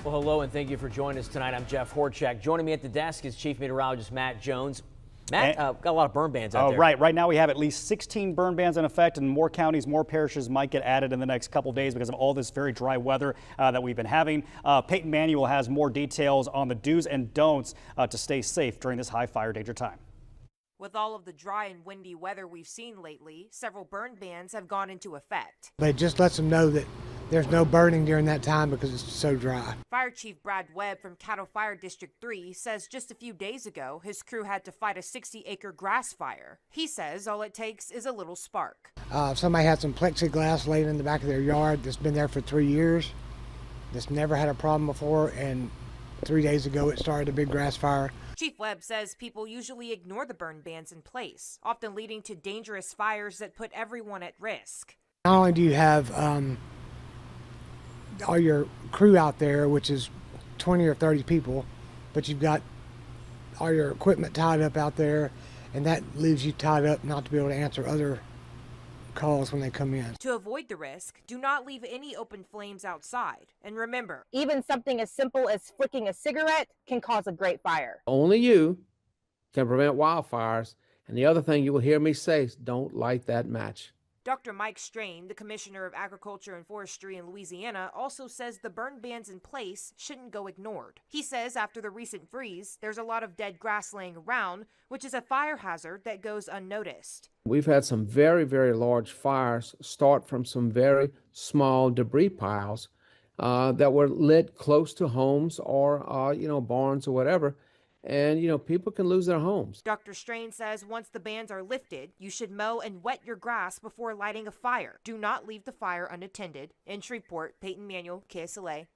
Well, hello and thank you for joining us tonight. I'm Jeff Horchak. Joining me at the desk is Chief Meteorologist Matt Jones. Matt, got a lot of burn bans out there. Right now we have at least 16 burn bans in effect, and more counties, more parishes might get added in the next couple days because of all this very dry weather that we've been having. Peyton Manuel has more details on the do's and don'ts to stay safe during this high fire danger time. With all of the dry and windy weather we've seen lately, several burn bans have gone into effect. But it just lets them know that there's no burning during that time because it's so dry. Fire Chief Brad Webb from Cattle Fire District 3 says just a few days ago, his crew had to fight a 60-acre grass fire. He says all it takes is a little spark. Somebody had some plexiglass laying in the back of their yard that's been there for 3 years. That's never had a problem before, and 3 days ago it started a big grass fire. Chief Webb says people usually ignore the burn bans in place, often leading to dangerous fires that put everyone at risk. Not only do you have all your crew out there, which is 20 or 30 people, but you've got all your equipment tied up out there, and that leaves you tied up not to be able to answer other calls when they come in. To avoid the risk, do not leave any open flames outside. And remember, even something as simple as flicking a cigarette can cause a great fire. Only you can prevent wildfires. And the other thing you will hear me say is don't light that match. Dr. Mike Strain, the Commissioner of Agriculture and Forestry in Louisiana, also says the burn bans in place shouldn't go ignored. He says after the recent freeze, there's a lot of dead grass laying around, which is a fire hazard that goes unnoticed. We've had some very, very large fires start from some very small debris piles that were lit close to homes or, barns or whatever. And, people can lose their homes. Dr. Strain says once the bans are lifted, you should mow and wet your grass before lighting a fire. Do not leave the fire unattended. In Shreveport, Peyton Manuel, KSLA.